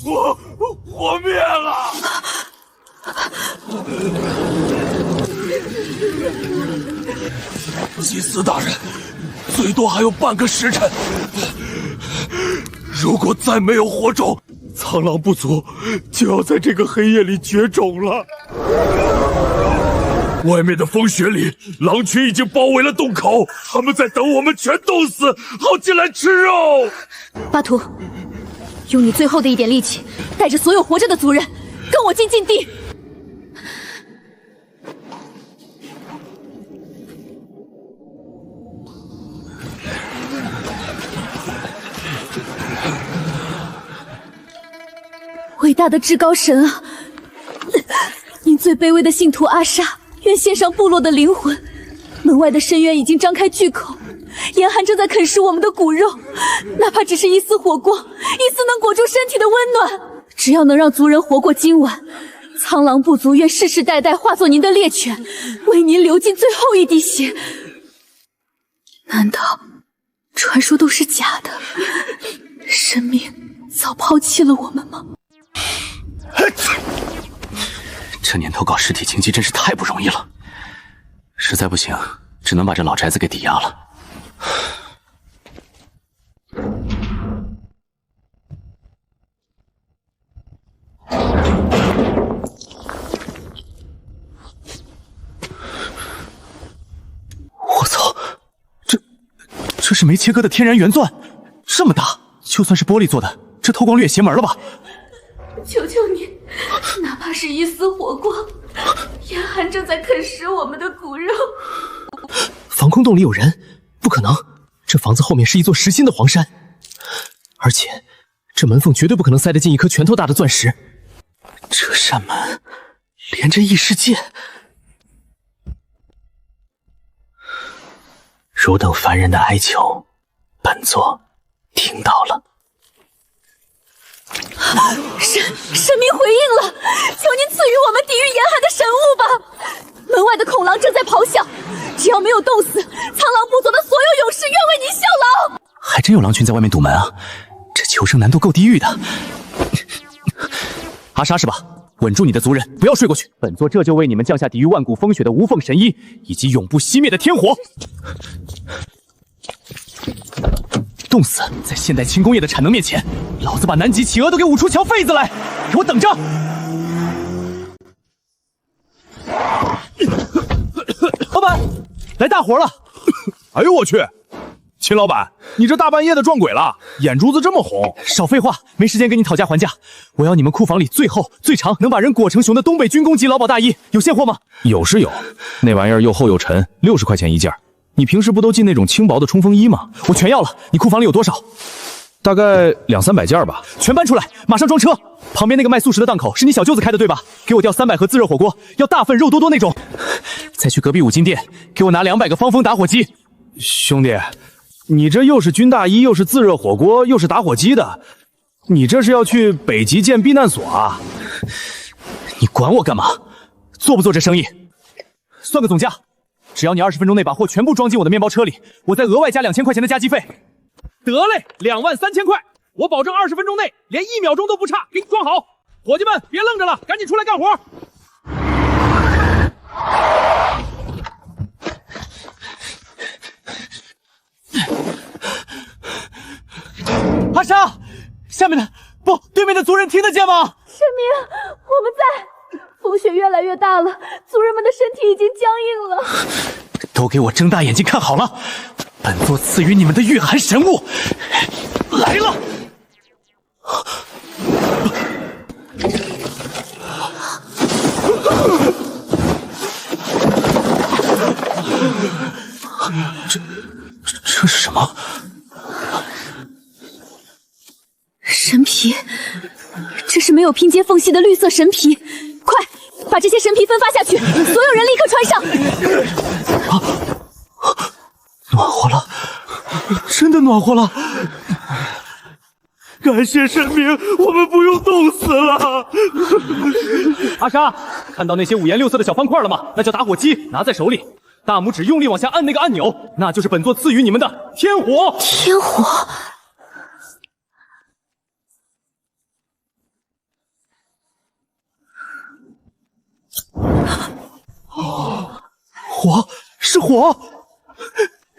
火灭了！祭司大人，最多还有半个时辰。如果再没有火种，苍狼部族就要在这个黑夜里绝种了。外面的风雪里，狼群已经包围了洞口，他们在等我们全冻死，好进来吃肉。巴图，用你最后的一点力气，带着所有活着的族人，跟我进禁地。伟大的至高神啊！您最卑微的信徒阿莎，愿献上部落的灵魂。门外的深渊已经张开巨口，严寒正在啃食我们的骨肉，哪怕只是一丝火光，一丝能裹住身体的温暖，只要能让族人活过今晚，苍狼部族愿世世代代化作您的猎犬，为您流尽最后一滴血。难道传说都是假的？神明早抛弃了我们吗？这年头搞实体经济真是太不容易了，实在不行，只能把这老宅子给抵押了。我操，这是没切割的天然原钻，这么大，就算是玻璃做的，这透光率也邪门了吧？求求你，哪怕是一丝火光，严寒正在啃食我们的骨肉。防空洞里有人，不可能，这房子后面是一座实心的黄山，而且这门缝绝对不可能塞得进一颗拳头大的钻石。这扇门连着异世界，汝等凡人的哀求，本座听到了。神明回应了，求您赐予我们抵御严寒的神物吧！门外的恐狼正在咆哮，只要没有冻死，苍狼部族的所有勇士愿为您效劳。还真有狼群在外面堵门啊！这求生难度够地狱的。阿莎是吧？稳住你的族人，不要睡过去。本座这就为你们降下抵御万古风雪的无缝神衣，以及永不熄灭的天火。冻死在现代轻工业的产能面前，老子把南极企鹅都给舞出条痱子来！给我等着！老板，来大活了！哎呦我去！秦老板，你这大半夜的撞鬼了，眼珠子这么红！少废话，没时间跟你讨价还价。我要你们库房里最厚、最长，能把人裹成熊的东北军工级劳保大衣，有现货吗？有是有，那玩意儿又厚又沉，60块钱一件。你平时不都进那种轻薄的冲锋衣吗？我全要了。你库房里有多少？大概200-300件吧。全搬出来，马上装车。旁边那个卖速食的档口是你小舅子开的对吧？给我调300盒自热火锅，要大份肉多多那种。再去隔壁五金店给我拿200个方风打火机。兄弟，你这又是军大衣，又是自热火锅，又是打火机的，你这是要去北极建避难所啊？你管我干嘛？做不做这生意？算个总价。只要你20分钟内把货全部装进我的面包车里，我再额外加2000块钱的加机费。得嘞，23000块，我保证20分钟内连1秒钟都不差，给你装好。伙计们，别愣着了，赶紧出来干活。阿莎，下面的不，对面的族人听得见吗？神明，我们在。风雪越来越大了，族人们的身体已经僵硬了。都给我睁大眼睛看好了，本座赐予你们的御寒神物来了！这是什么？神皮，这是没有拼接缝隙的绿色神皮，快！把这些神皮分发下去，所有人立刻穿上。暖和了，真的暖和了！感谢神明，我们不用冻死了。阿莎，看到那些五颜六色的小方块了吗？那叫打火机，拿在手里，大拇指用力往下按那个按钮，那就是本座赐予你们的天火。天火。火，是火！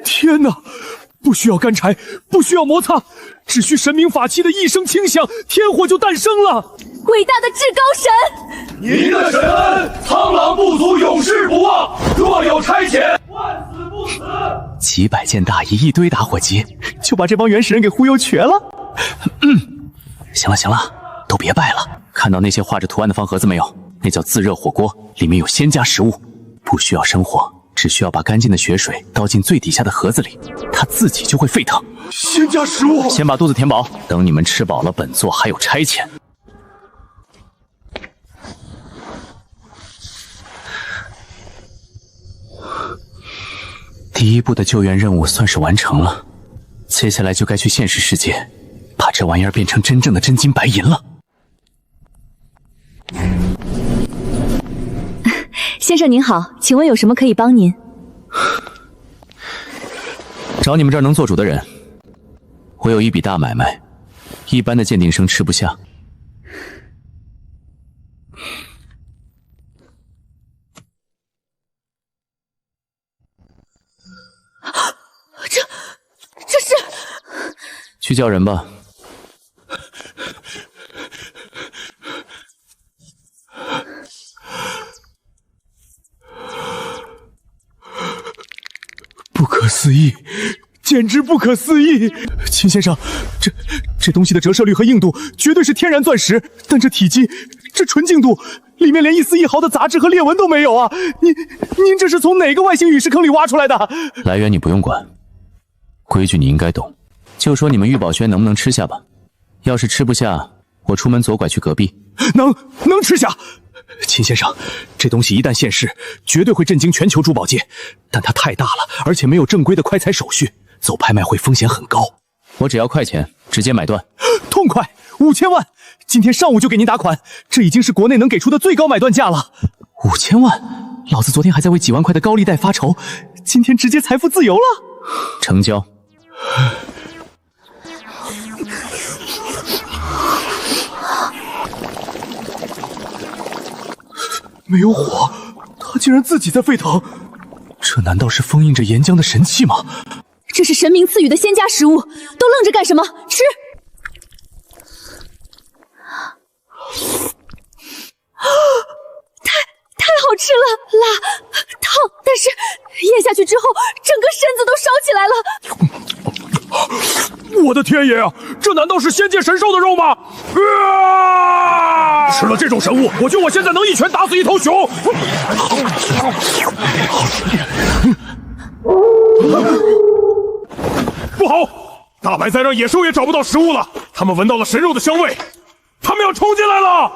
天哪！不需要干柴，不需要摩擦，只需神明法器的一声轻响，天火就诞生了。伟大的至高神，您的神恩，苍狼部族永世不忘。若有差遣，万死不辞。几百件大衣，一堆打火机，就把这帮原始人给忽悠瘸了。行了行了，都别拜了。看到那些画着图案的方盒子没有？那叫自热火锅，里面有仙家食物，不需要生火，只需要把干净的血水倒进最底下的盒子里，它自己就会沸腾。仙家食物，先把肚子填饱，等你们吃饱了，本座还有差遣。第一步的救援任务算是完成了，接下来就该去现实世界，把这玩意儿变成真正的真金白银了。先生您好，请问有什么可以帮您？找你们这儿能做主的人，我有一笔大买卖，一般的鉴定生吃不下。这是……去叫人吧。不可思议，简直不可思议！秦先生，这东西的折射率和硬度绝对是天然钻石，但这体积，这纯净度，里面连一丝一毫的杂质和裂纹都没有啊！您这是从哪个外星陨石坑里挖出来的？来源你不用管，规矩你应该懂。就说你们玉宝轩能不能吃下吧？要是吃不下，我出门左拐去隔壁。能吃下。秦先生，这东西一旦现世，绝对会震惊全球珠宝界，但它太大了，而且没有正规的快采手续，走拍卖会风险很高。我只要快钱，直接买断。痛快，5000万！今天上午就给您打款，这已经是国内能给出的最高买断价了。5000万？老子昨天还在为几万块的高利贷发愁，今天直接财富自由了。成交。没有火，它竟然自己在沸腾，这难道是封印着岩浆的神器吗？这是神明赐予的仙家食物，都愣着干什么？吃！太好吃了，辣、烫，但是咽下去之后，整个身子都烧起来了。我的天爷啊！这难道是仙界神兽的肉吗？吃了这种神物，我觉得我现在能一拳打死一头熊。不好！大白再让野兽也找不到食物了，他们闻到了神肉的香味，他们要冲进来了！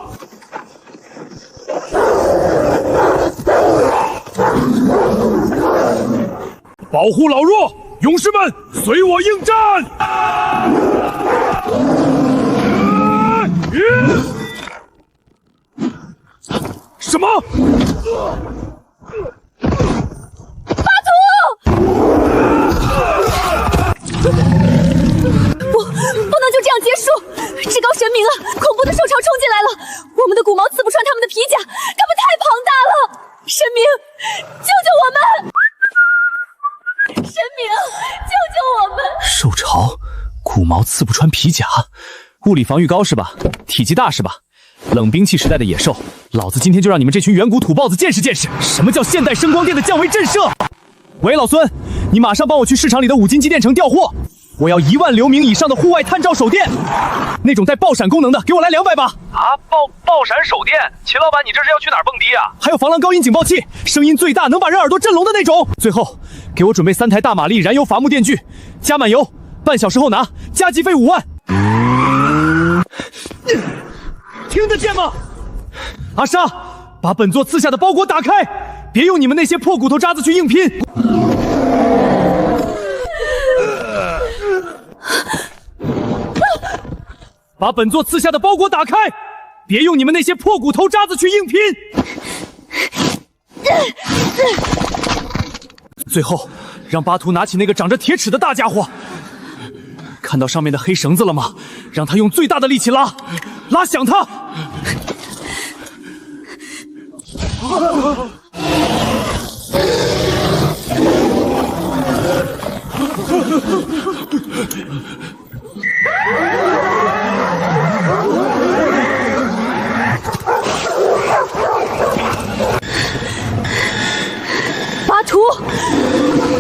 保护老弱，勇士们，随我应战！什么？巴图！不能就这样结束！至高神明啊，恐怖的兽潮冲进来了，我们的骨毛刺不穿他们的皮甲，他们太庞大了！神明，救救我们！神明，救救我们！兽潮，骨毛刺不穿皮甲，物理防御高是吧？体积大是吧？冷兵器时代的野兽，老子今天就让你们这群远古土豹子见识见识，什么叫现代声光电的降维震慑！喂，老孙，你马上帮我去市场里的5金机电城调货，我要1万流明以上的户外探照手电，那种带爆闪功能的，给我来200把。啊，爆闪手电，秦老板，你这是要去哪儿蹦迪啊？还有防狼高音警报器，声音最大，能把人耳朵震聋的那种。最后，给我准备3台大马力燃油伐木电锯，加满油，半小时后拿，加急费5万。听得见吗？阿莎，把本座赐下的包裹打开，别用你们那些破骨头渣子去硬拼。把本座赐下的包裹打开，别用你们那些破骨头渣子去硬拼。最后，让巴图拿起那个长着铁齿的大家伙。看到上面的黑绳子了吗？让他用最大的力气拉，拉响它。巴图，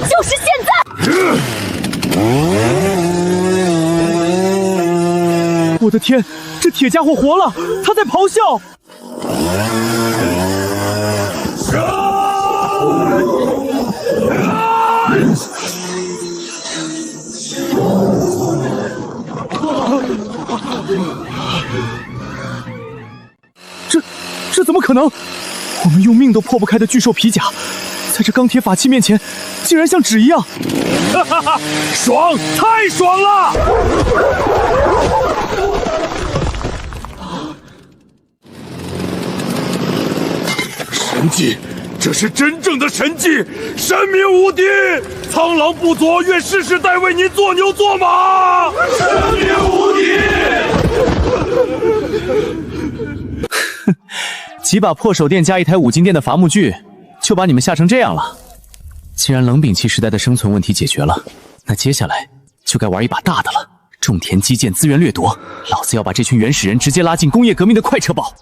就是现在！我的天，这铁家伙活了，他在咆哮！这怎么可能？我们用命都破不开的巨兽皮甲，在这钢铁法器面前，竟然像纸一样！哈哈哈，爽，太爽了！神迹，这是真正的神迹，神明无敌！苍狼不佐，愿世世代为您做牛做马！神明无敌！几把破手电加一台五金店的伐木锯，就把你们吓成这样了。既然冷兵器时代的生存问题解决了，那接下来就该玩一把大的了。种田基建资源掠夺，老子要把这群原始人直接拉进工业革命的快车堡。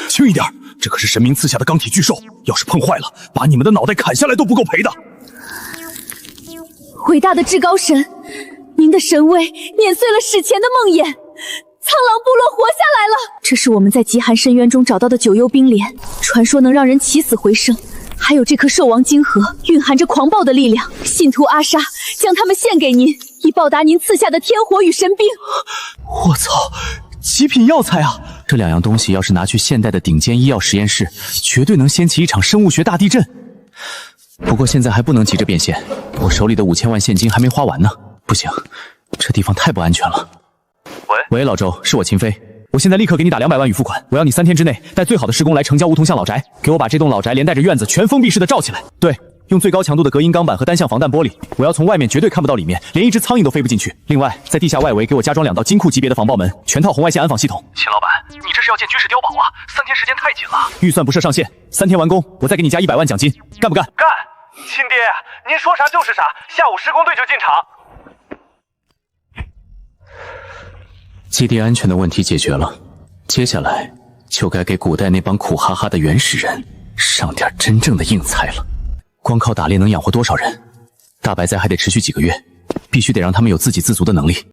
轻一点，这可是神明赐下的钢铁巨兽，要是碰坏了，把你们的脑袋砍下来都不够赔的。伟大的至高神，您的神威碾碎了史前的梦魇。苍狼部落活下来了！这是我们在极寒深渊中找到的九幽冰莲，传说能让人起死回生。还有这颗兽王金核，蕴含着狂暴的力量。信徒阿莎将它们献给您，以报答您赐下的天火与神兵。我操，极品药材啊！这两样东西要是拿去现代的顶尖医药实验室，绝对能掀起一场生物学大地震。不过现在还不能急着变现，我手里的5000万现金还没花完呢。不行，这地方太不安全了。喂，老周，是我秦飞，我现在立刻给你打200万预付款，我要你3天之内带最好的施工来成交梧桐巷老宅，给我把这栋老宅连带着院子全封闭式的罩起来。对，用最高强度的隔音钢板和单向防弹玻璃，我要从外面绝对看不到里面，连一只苍蝇都飞不进去。另外，在地下外围给我加装2道金库级别的防爆门，全套红外线安防系统。秦老板，你这是要建军事碉堡啊？3天时间太紧了。预算不设上限，3天完工，我再给你加100万奖金，干不干？干！亲爹，您说啥就是啥，下午施工队就进场。基地安全的问题解决了，接下来就该给古代那帮苦哈哈的原始人上点真正的硬菜了。光靠打猎能养活多少人？大白灾还得持续几个月，必须得让他们有自给自足的能力。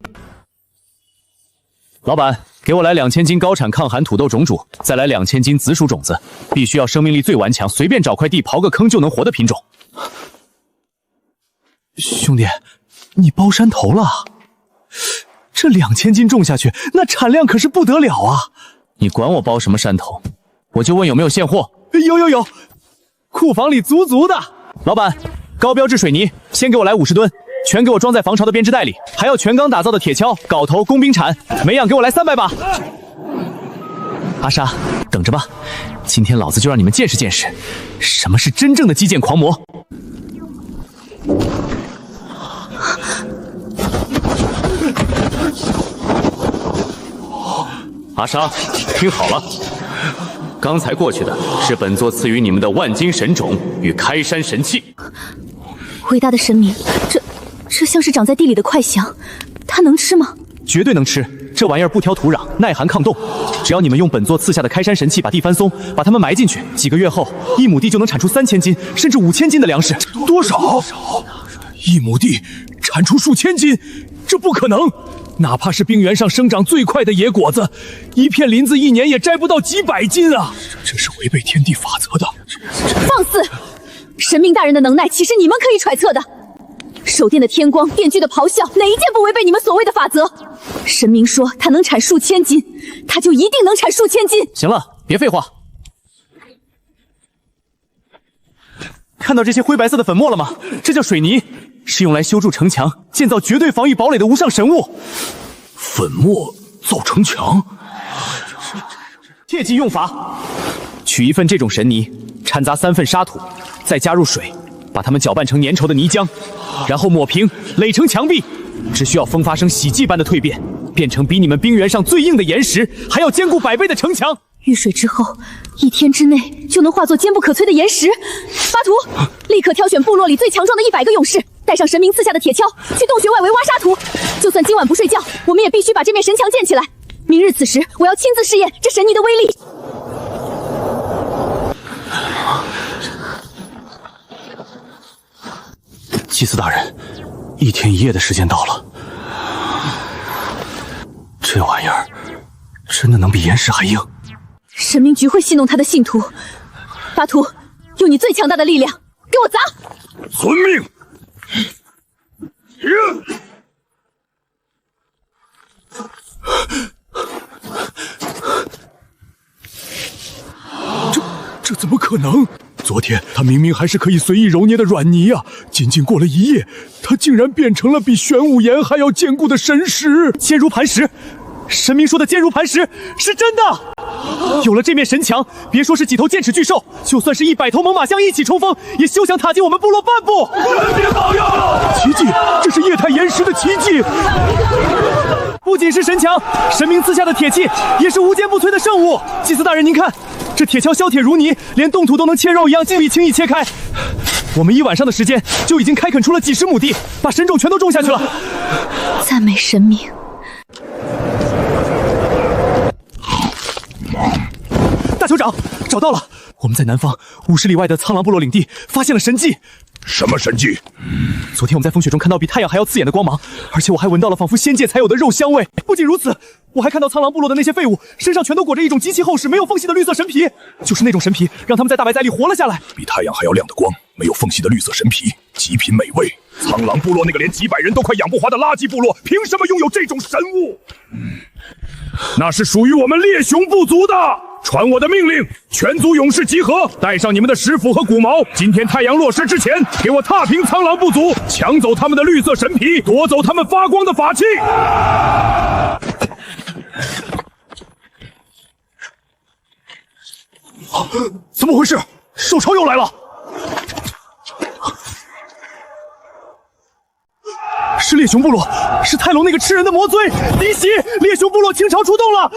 老板，给我来2000斤高产抗寒土豆种主，再来2000斤紫薯种子，必须要生命力最顽强，随便找块地刨个坑就能活的品种。兄弟，你包山头了？这2000斤种下去，那产量可是不得了啊！你管我包什么山头？我就问有没有现货。有，库房里足足的。老板，高标致水泥，先给我来50吨，全给我装在防潮的编织袋里，还要全钢打造的铁锹、镐头、工兵铲，每样给我来300把。阿莎，等着吧，今天老子就让你们见识见识，什么是真正的基建狂魔。阿莎，听好了，刚才过去的是本座赐予你们的万金神种与开山神器。伟大的神明，这像是长在地里的快翔，它能吃吗？绝对能吃，这玩意儿不挑土壤，耐寒抗冻。只要你们用本座赐下的开山神器把地翻松，把它们埋进去，几个月后，1亩地就能产出3000斤，甚至5000斤的粮食。多少？1亩地产出数千斤，这不可能！哪怕是冰原上生长最快的野果子，一片林子1年也摘不到几百斤啊！这是违背天地法则的。放肆！神明大人的能耐岂是你们可以揣测的？手电的天光，电锯的咆哮，哪一件不违背你们所谓的法则？神明说它能产数千斤，它就一定能产数千斤。行了，别废话。看到这些灰白色的粉末了吗？这叫水泥，是用来修筑城墙、建造绝对防御堡垒的无上神物。粉末造城墙，切记用法：取1份这种神泥，掺杂3份沙土，再加入水，把它们搅拌成粘稠的泥浆，然后抹平，垒成墙壁。只需要风发生喜剧般的蜕变，变成比你们冰原上最硬的岩石还要坚固100倍的城墙。遇水之后，1天之内就能化作坚不可摧的岩石。巴图，立刻挑选部落里最强壮的100个勇士，带上神明赐下的铁锹，去洞穴外围挖沙土。就算今晚不睡觉，我们也必须把这面神墙建起来。明日此时，我要亲自试验这神泥的威力。祭司大人，1天1夜的时间到了，这玩意儿真的能比岩石还硬？神明局会戏弄他的信徒。巴图，用你最强大的力量，给我砸！遵命。这怎么可能？昨天他明明还是可以随意揉捏的软泥啊，仅仅过了1夜，他竟然变成了比玄武岩还要坚固的神石，坚如磐石。神明说的坚如磐石是真的。有了这面神墙，别说是几头剑齿巨兽，就算是100头猛犸象一起冲锋，也休想踏进我们部落半步。神明保佑！奇迹，这是液态岩石的奇迹。不仅是神墙，神明赐下的铁器也是无坚不摧的圣物。祭司大人，您看，这铁锹削铁如泥，连冻土都能切肉一样，可以轻易切开。我们1晚上的时间就已经开垦出了几十亩地，把神种全都种下去了。赞美神明。大酋长，找到了！我们在南方50里外的苍狼部落领地发现了神迹。什么神迹？昨天我们在风雪中看到比太阳还要刺眼的光芒，而且我还闻到了仿佛仙界才有的肉香味。不仅如此，我还看到苍狼部落的那些废物身上全都裹着一种极其厚实、没有缝隙的绿色神皮，就是那种神皮让他们在大白灾里活了下来。比太阳还要亮的光，没有缝隙的绿色神皮，极品美味。苍狼部落那个连几百人都快养不活的垃圾部落，凭什么拥有这种神物？那是属于我们猎熊部族的。传我的命令，全族勇士集合，带上你们的石斧和骨矛。今天太阳落山之前，给我踏平苍狼部族，抢走他们的绿色神皮，夺走他们发光的法器。怎么回事？兽潮又来了！是猎熊部落，是泰隆那个吃人的魔尊敌袭！猎熊部落倾巢出动了，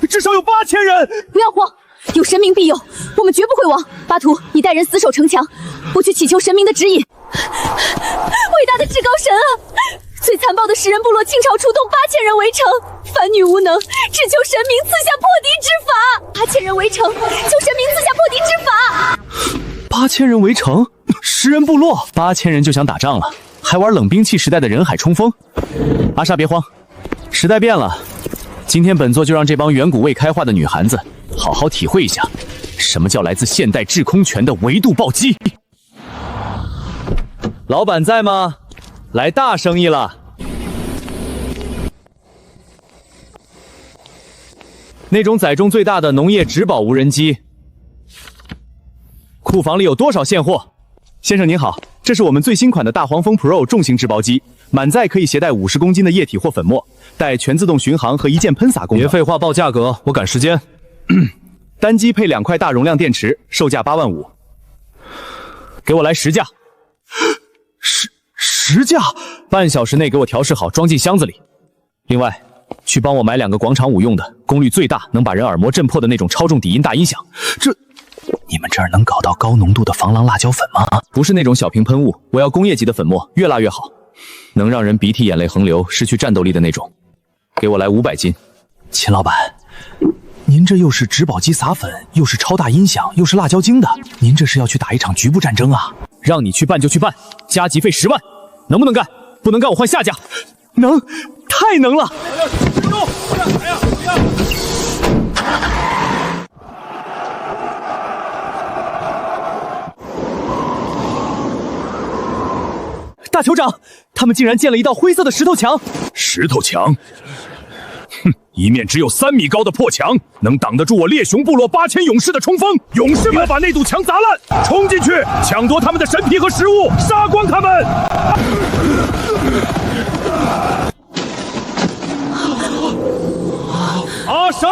至少有8000人。不要慌，有神明庇佑，我们绝不会亡。巴图，你带人死守城墙，不去祈求神明的指引。伟大的至高神啊！最残暴的食人部落倾巢出动，8000人围城，凡女无能，只求神明赐下破敌之法。8000人围城，求神明赐下破敌之法。 8000人围城，食人部落，8000人就想打仗了，还玩冷兵器时代的人海冲锋。阿莎别慌，时代变了，今天本座就让这帮远古未开化的女孩子好好体会一下，什么叫来自现代制空权的维度暴击。老板在吗？来大生意了。那种载重最大的农业植保无人机，库房里有多少现货？先生您好，这是我们最新款的大黄蜂 Pro 重型植包机，满载可以携带50公斤的液体或粉末，带全自动巡航和一键喷洒功能。别废话，报价格，我赶时间。单机配2块大容量电池，售价8万5。给我来10架。10架？半小时内给我调试好，装进箱子里。另外，去帮我买2个广场舞用的，功率最大，能把人耳膜震破的那种超重底音大音响。你们这儿能搞到高浓度的防狼辣椒粉吗？不是那种小瓶喷雾，我要工业级的粉末，越辣越好，能让人鼻涕眼泪横流，失去战斗力的那种。给我来500斤。秦老板，您这又是植保机撒粉，又是超大音响，又是辣椒精的，您这是要去打一场局部战争啊？让你去办就去办，加急费10万，能不能干？不能干我换下家。能，太能了！大酋长，他们竟然建了一道灰色的石头墙！石头墙？哼，一面只有3米高的破墙，能挡得住我猎熊部落8000勇士的冲锋？勇士们把那堵墙砸烂，冲进去，抢夺他们的神皮和食物，杀光他们！阿莎，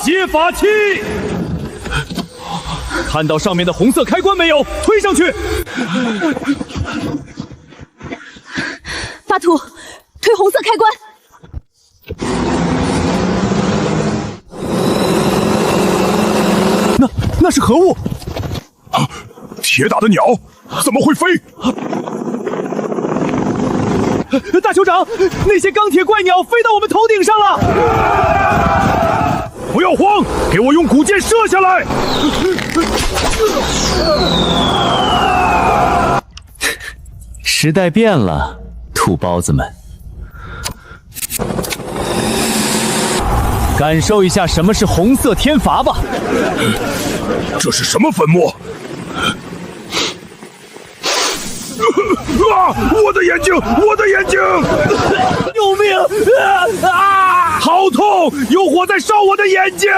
接法器！看到上面的红色开关没有？推上去！巴图，推红色开关。那是何物？铁打的鸟怎么会飞？大酋长，那些钢铁怪鸟飞到我们头顶上了！不要慌，给我用古箭射下来！时代变了，土包子们，感受一下什么是红色天罚吧！这是什么粉末？啊！我的眼睛！我的眼睛！救命！好痛！有火在烧我的眼睛！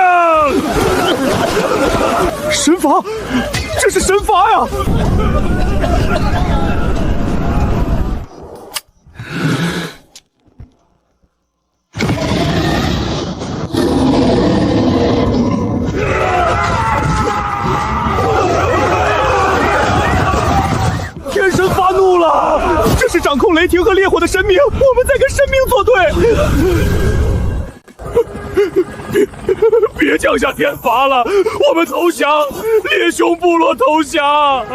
神罚，这是神罚呀！天神发怒了！这是掌控雷霆和烈火的神明，我们在跟神明作对。别降下天罚了，我们投降，猎熊部落投降。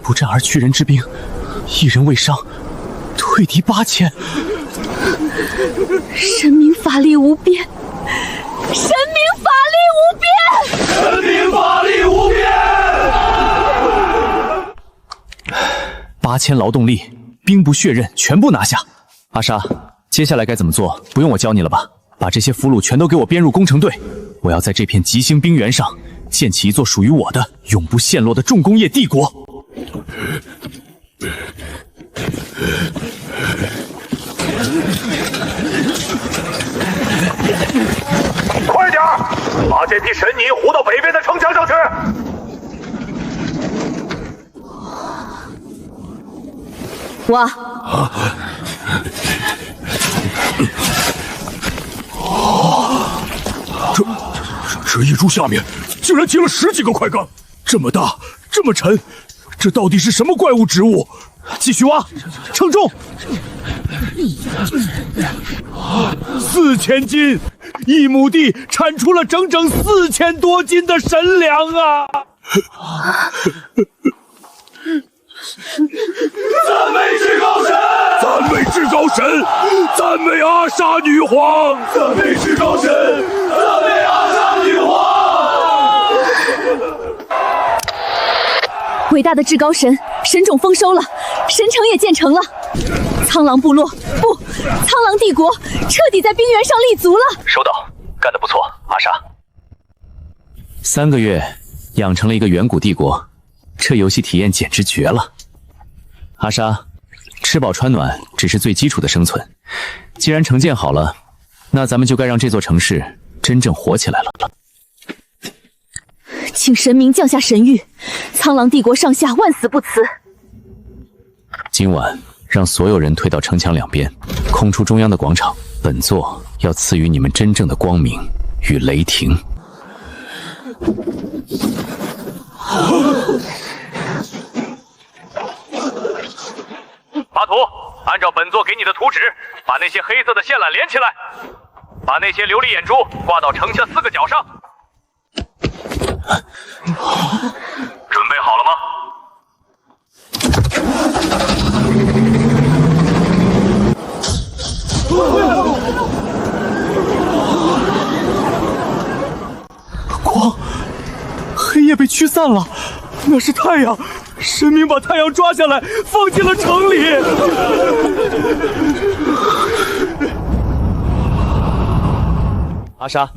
不战而屈人之兵，一人未伤，退敌8000。神明法力无边，神明法力无边，神明法力无边。8000劳动力，兵不血刃，全部拿下。阿莎，接下来该怎么做？不用我教你了吧？把这些俘虏全都给我编入攻城队，我要在这片极星冰原上建起一座属于我的、永不陷落的重工业帝国。快点儿，把这批神泥糊到北边的城墙上去！哇！这一株下面竟然停了10几个块钢，这么大，这么沉，这到底是什么怪物植物？继续挖，称重，4000斤，1亩地产出了整整4000多斤的神粮啊！赞美至高神，赞美至高神，赞美阿莎女皇，赞美至高神，赞美阿莎女皇。伟大的至高神，神种丰收了，神城也建成了，苍狼部落不，苍狼帝国彻底在冰原上立足了。收到，干得不错，阿莎。3个月养成了一个远古帝国，这游戏体验简直绝了。阿莎，吃饱穿暖只是最基础的生存，既然城建好了，那咱们就该让这座城市真正火起来了。请神明降下神谕，苍狼帝国上下万死不辞。今晚让所有人退到城墙两边，空出中央的广场。本座要赐予你们真正的光明与雷霆。巴图，按照本座给你的图纸，把那些黑色的线缆连起来，把那些琉璃眼珠挂到城墙4个角上。准备好了吗？光，黑夜被驱散了，那是太阳。神明把太阳抓下来，放进了城里。阿莎，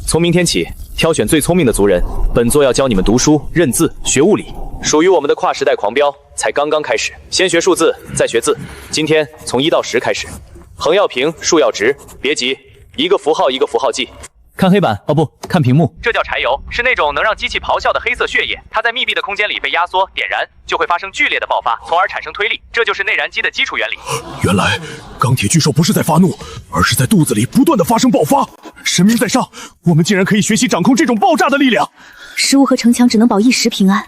从明天起，挑选最聪明的族人，本座要教你们读书、认字、学物理。属于我们的跨时代狂飙才刚刚开始，先学数字，再学字。今天从1到10开始，横要平，竖要直，别急，一个符号一个符号记。看黑板哦，不看屏幕。这叫柴油，是那种能让机器咆哮的黑色血液。它在密闭的空间里被压缩、点燃，就会发生剧烈的爆发，从而产生推力。这就是内燃机的基础原理。原来钢铁巨兽不是在发怒，而是在肚子里不断的发生爆发。神明在上，我们竟然可以学习掌控这种爆炸的力量。食物和城墙只能保一时平安，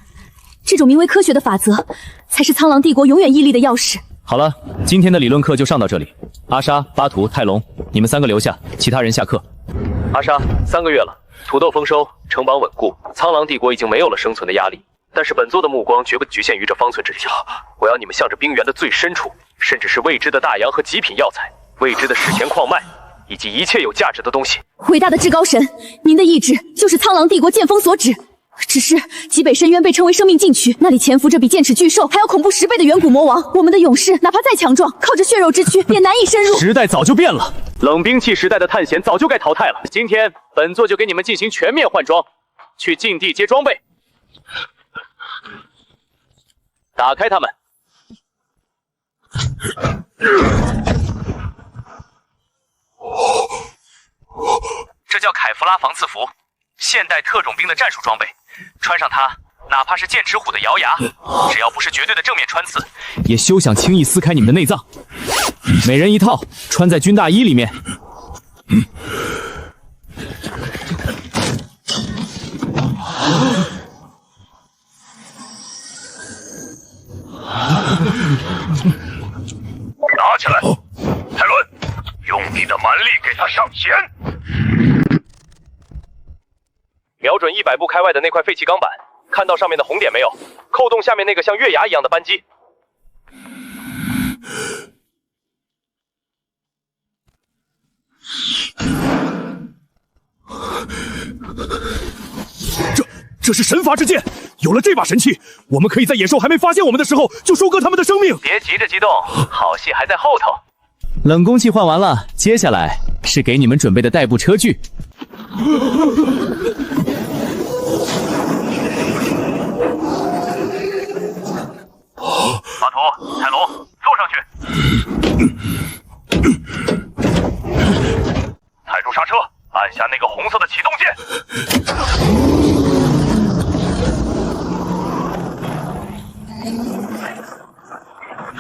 这种名为科学的法则，才是苍狼帝国永远屹立的钥匙。好了，今天的理论课就上到这里。阿莎、巴图、泰隆，你们3个留下，其他人下课。阿莎，3个月了，土豆丰收，城邦稳固，苍狼帝国已经没有了生存的压力。但是本座的目光绝不局限于这方寸之下，我要你们向着冰原的最深处，甚至是未知的大洋和极品药材，未知的史前矿脉，以及一切有价值的东西。伟大的至高神，您的意志就是苍狼帝国剑锋所指。只是极北深渊被称为生命禁区，那里潜伏着比剑齿巨兽还要恐怖10倍的远古魔王。我们的勇士哪怕再强壮，靠着血肉之躯也难以深入。时代早就变了，冷兵器时代的探险早就该淘汰了。今天本座就给你们进行全面换装，去禁地接装备。打开它们。这叫凯弗拉防刺服，现代特种兵的战术装备。穿上它，哪怕是剑齿虎的獠牙，只要不是绝对的正面穿刺，也休想轻易撕开你们的内脏。每人一套，穿在军大衣里面。拿起来，泰伦，用你的蛮力给他上弦。瞄准100步开外的那块废弃钢板，看到上面的红点没有？扣动下面那个像月牙一样的扳机。这是神罚之剑，有了这把神器，我们可以在野兽还没发现我们的时候就收割他们的生命。别急着激动，好戏还在后头。冷宫器换完了，接下来是给你们准备的代步车具。巴图、泰隆，坐上去。踩住刹车，按下那个红色的启动键。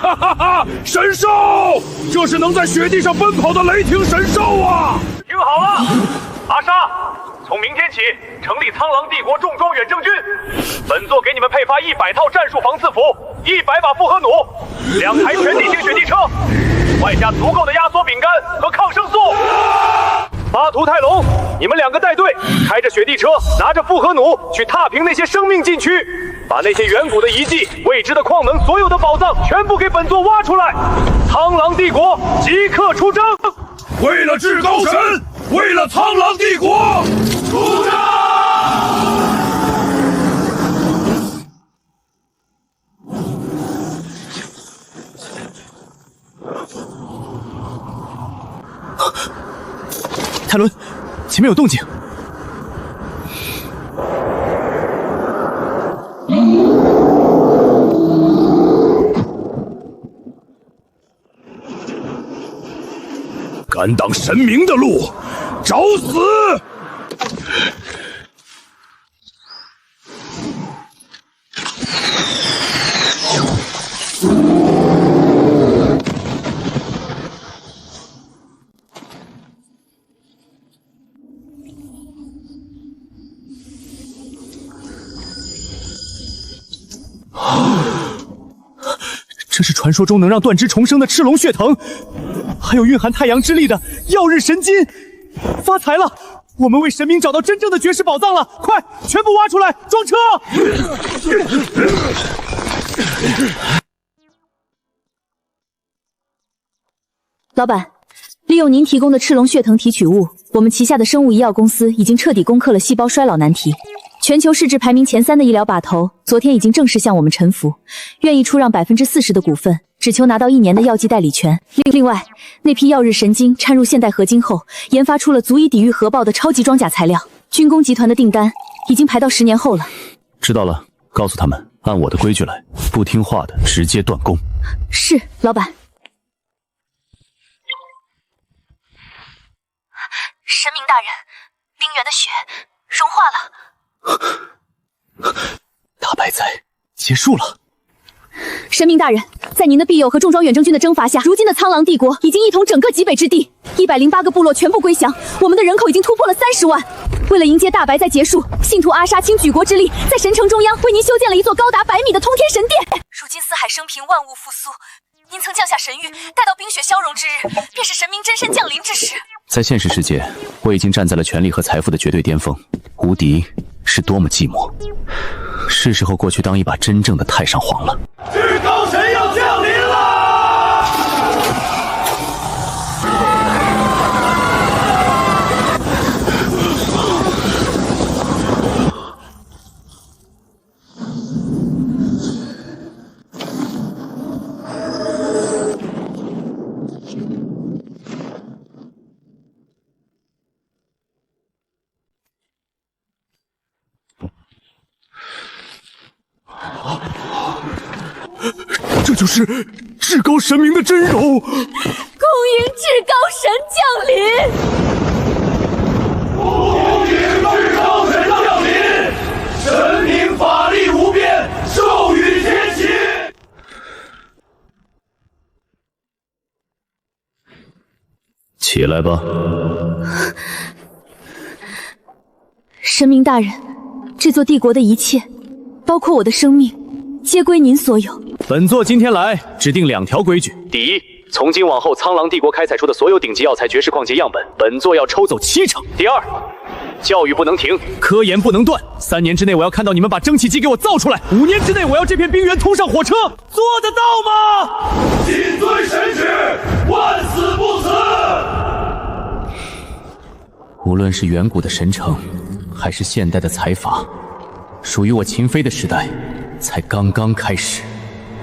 哈哈哈！神兽，这是能在雪地上奔跑的雷霆神兽啊！听好了，阿莎，从明天起成立苍狼帝国重装远征军。本座给你们配发100套战术防刺服，100把复合弩，2台全地形雪地车，外加足够的压缩饼干和抗生素。巴图、泰隆，你们2个带队，开着雪地车，拿着复合弩去踏平那些生命禁区，把那些远古的遗迹、未知的矿能、所有的宝藏全部给本座挖出来。苍狼帝国即刻出征！为了至高神，为了苍狼帝国，出征！泰伦，前面有动静。敢挡神明的路，找死！这是传说中能让断肢重生的赤龙血藤，还有蕴含太阳之力的曜日神金。发财了！我们为神明找到真正的绝世宝藏了！快，全部挖出来，装车！老板，利用您提供的赤龙血藤提取物，我们旗下的生物医药公司已经彻底攻克了细胞衰老难题。全球市值排名前3的医疗把头，昨天已经正式向我们臣服，愿意出让40%的股份，只求拿到1年的药剂代理权。另外，那批曜日神经掺入现代合金后，研发出了足以抵御核爆的超级装甲材料。军工集团的订单已经排到10年后了。知道了，告诉他们按我的规矩来，不听话的直接断供。是，老板。神明大人，冰原的雪融化了。大败灾结束了。神明大人，在您的庇佑和重装远征军的征伐下，如今的苍狼帝国已经一统整个极北之地，108个部落全部归降，我们的人口已经突破了30万。为了迎接大白灾结束，信徒阿莎倾举国之力，在神城中央为您修建了一座高达100米的通天神殿。如今四海升平，万物复苏，您曾降下神谕，待到冰雪消融之日，便是神明真身降临之时。在现实世界，我已经站在了权力和财富的绝对巅峰，无敌是多么寂寞。是时候过去当一把真正的太上皇了。至高神要降临了！就是至高神明的真容。恭迎至高神降临！恭迎至高神降临！神明法力无边，授予天启。起来吧。神明大人，这座帝国的一切，包括我的生命，皆归您所有。本座今天来指定2条规矩：第一，从今往后苍狼帝国开采出的所有顶级药材、绝世矿劫样本，本座要抽走7成；第二，教育不能停，科研不能断。3年之内，我要看到你们把蒸汽机给我造出来；5年之内，我要这片冰原通上火车，做得到吗？谨遵神旨，万死不辞。无论是远古的神城，还是现代的财阀，属于我秦飞的时代才刚刚开始。